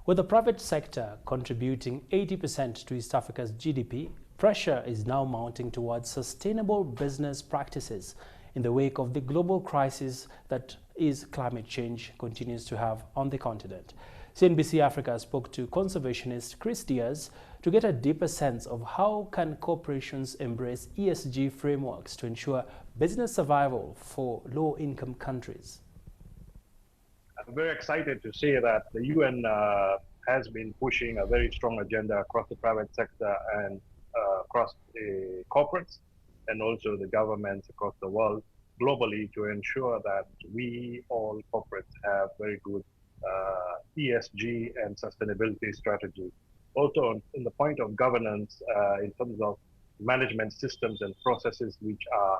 With the private sector contributing 80% to East Africa's GDP, pressure is now mounting towards sustainable business practices in the wake of the global crisis that is climate change continues to have on the continent. CNBC Africa spoke to conservationist Chris Diaz to get a deeper sense of how can corporations embrace ESG frameworks to ensure business survival for low-income countries. I'm very excited to say that the UN has been pushing a very strong agenda across the private sector and across the corporates and also the governments across the world globally to ensure that we all corporates have very good ESG and sustainability strategy. Also in the point of governance in terms of management systems and processes which are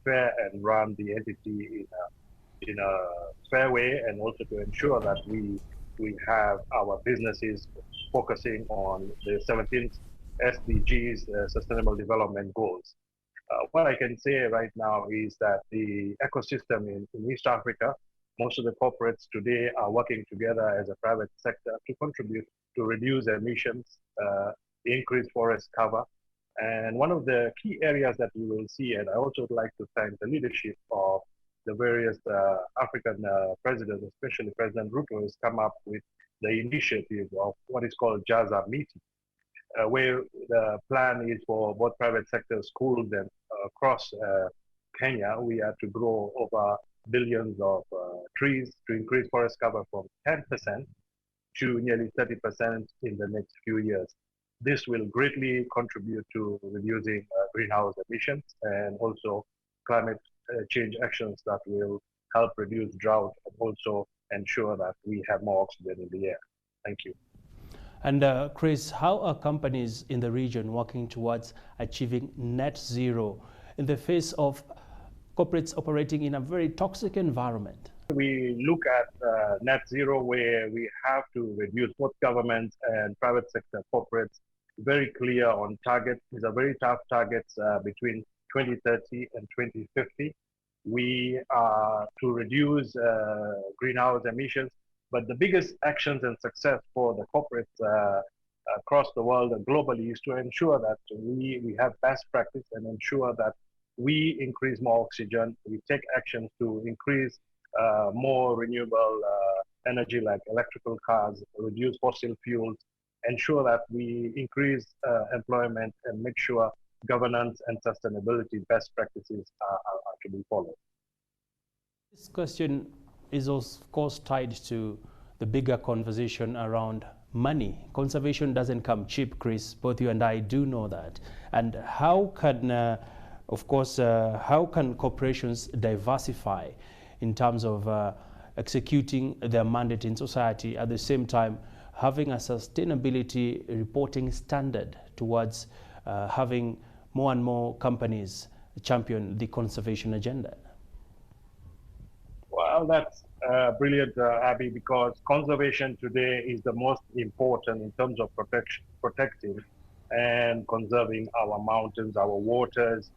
fair and run the entity in a fair way, and also to ensure that we have our businesses focusing on the 17th SDGs, Sustainable Development Goals. What I can say right now is that the ecosystem in East Africa, most of the corporates today are working together as a private sector to contribute to reduce emissions, increase forest cover. And one of the key areas that we will see, and I also would like to thank the leadership of the various African presidents, especially President Ruto, has come up with the initiative of what is called Jaza Meeting, where the plan is for both private sector schools and across Kenya, we are to grow over billions of trees to increase forest cover from 10% to nearly 30% in the next few years. This will greatly contribute to reducing greenhouse emissions and also climate change actions that will help reduce drought and also ensure that we have more oxygen in the air. Thank you. And Chris, how are companies in the region working towards achieving net zero in the face of corporates operating in a very toxic environment? We look at net zero, where we have to reduce both governments and private sector corporates very clear on targets. These are very tough targets between 2030 and 2050. We are to reduce greenhouse emissions, but the biggest actions and success for the corporates across the world and globally is to ensure that we have best practice and ensure that we increase more oxygen. We take actions to increase more renewable energy like electrical cars, reduce fossil fuels, ensure that we increase employment and make sure governance and sustainability best practices are to be followed. This question is of course tied to the bigger conversation around money. Conservation doesn't come cheap, Chris. Both you and I do know that. And how can, how can corporations diversify in terms of executing their mandate in society, at the same time having a sustainability reporting standard towards having more and more companies champion the conservation agenda? Well, that's brilliant, Abby, because conservation today is the most important in terms of protecting and conserving our mountains, our waters,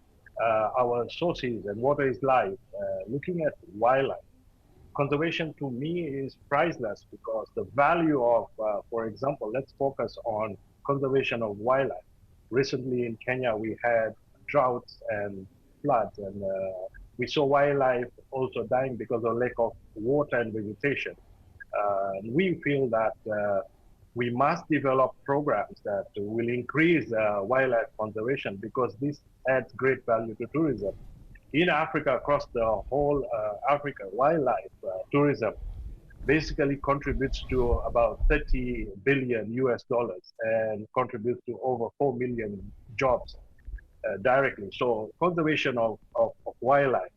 our sources, and water is life. Looking at wildlife, conservation to me is priceless because the value of, for example, let's focus on conservation of wildlife. Recently in Kenya, we had droughts and floods, and we saw wildlife also dying because of lack of water and vegetation. We feel that we must develop programs that will increase wildlife conservation because this adds great value to tourism. In Africa, across the whole Africa, wildlife tourism basically contributes to about $30 billion and contributes to over 4 million jobs directly. So conservation of wildlife,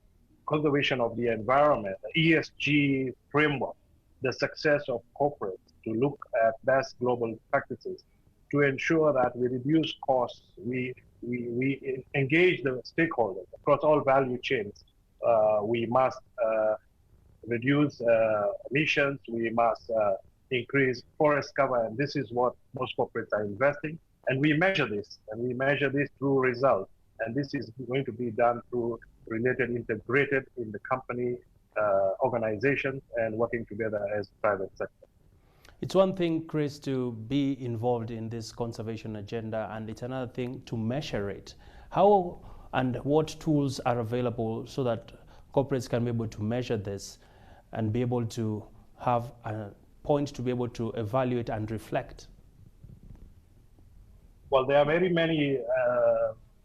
conservation of the environment, the ESG framework, the success of corporates to look at best global practices to ensure that we reduce costs, we engage the stakeholders across all value chains. We must reduce emissions, we must increase forest cover, and this is what most corporates are investing. And we measure this, through results. And this is going to be done through integrated in the company organizations and working together as private sector. It's one thing, Chris, to be involved in this conservation agenda, and it's another thing to measure it. How and what tools are available so that corporates can be able to measure this and be able to have a point to be able to evaluate and reflect? Well, there are very many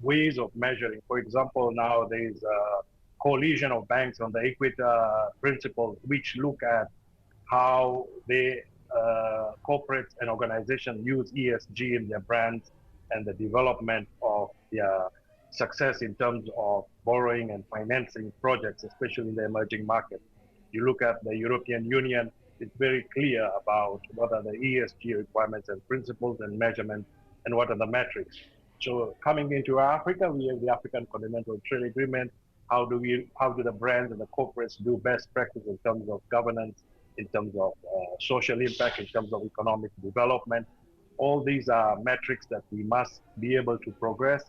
ways of measuring. For example, now there is a coalition of banks on the Equator principles, which look at how they corporates and organizations use ESG in their brands and the development of their success in terms of borrowing and financing projects, especially in the emerging markets. You look at the European Union, it's very clear about what are the ESG requirements and principles and measurements and what are the metrics. So coming into Africa, we have the African Continental Trade Agreement. How do the brands and the corporates do best practice in terms of governance, in terms of social impact, in terms of economic development? All these are metrics that we must be able to progress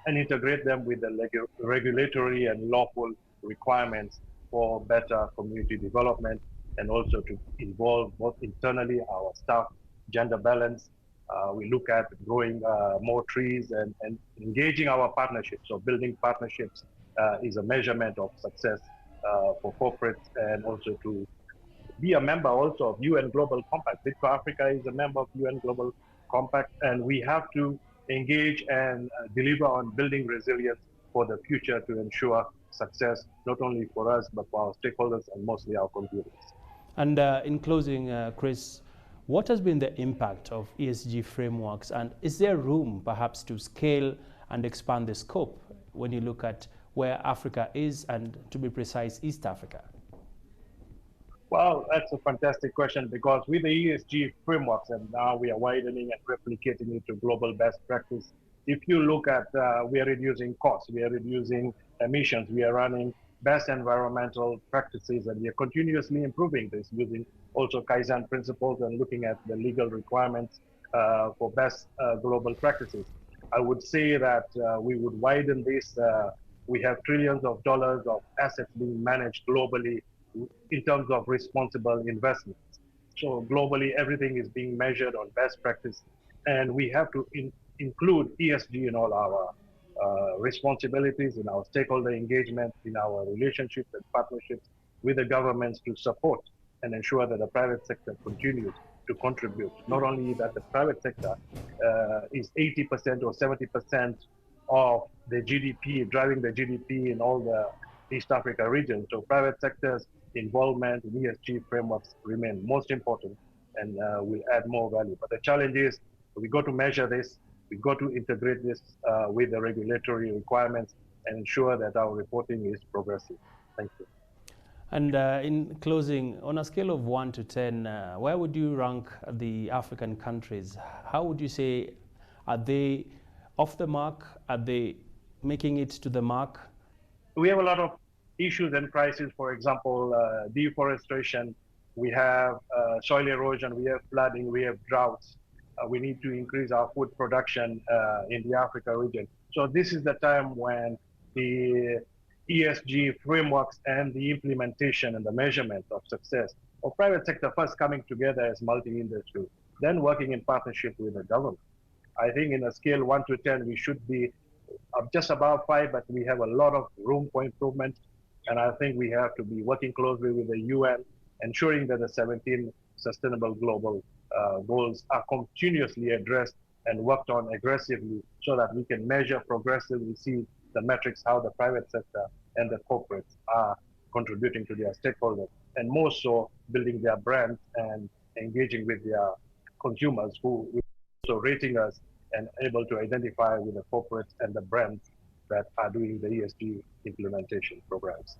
and integrate them with the regulatory and lawful requirements for better community development, and also to involve both internally our staff, gender balance. We look at growing more trees and engaging our partnerships. So building partnerships is a measurement of success for corporates, and also to be a member also of UN Global Compact. Bitco Africa is a member of UN Global Compact, and we have to engage and deliver on building resilience for the future to ensure success, not only for us, but for our stakeholders and mostly our consumers. And in closing, Chris, what has been the impact of ESG frameworks, and is there room perhaps to scale and expand the scope when you look at where Africa is, and to be precise, East Africa? Well, that's a fantastic question, because with the ESG frameworks, and now we are widening and replicating it to global best practice. If you look at, we are reducing costs, we are reducing emissions, we are running best environmental practices, and we are continuously improving this using also Kaizen principles and looking at the legal requirements for best global practices. I would say that we would widen this. We have trillions of dollars of assets being managed globally in terms of responsible investments. So globally, everything is being measured on best practice, and we have to include ESG in all our responsibilities, in our stakeholder engagement, in our relationships and partnerships with the governments to support and ensure that the private sector continues to contribute. Not only that the private sector is 80% or 70% of the GDP, driving the GDP in all the East Africa region. So private sector's involvement in ESG frameworks remain most important, and will add more value. But the challenge is we got to measure this, we got to integrate this with the regulatory requirements and ensure that our reporting is progressive. Thank you. And in closing, on a scale of 1 to 10, where would you rank the African countries? How would you say, are they off the mark? Are they making it to the mark? We have a lot of issues and crises. For example, deforestation, we have soil erosion, we have flooding, we have droughts. We need to increase our food production in the Africa region. So this is the time when the ESG frameworks and the implementation and the measurement of success of private sector first coming together as multi-industry, then working in partnership with the government. I think in a scale 1 to 10, we should be just above 5, but we have a lot of room for improvement. And I think we have to be working closely with the UN, ensuring that the 17 sustainable global goals are continuously addressed and worked on aggressively, so that we can measure progressively, see the metrics, how the private sector and the corporates are contributing to their stakeholders, and more so building their brands and engaging with their consumers, who are also rating us and able to identify with the corporates and the brands that are doing the ESG implementation programs.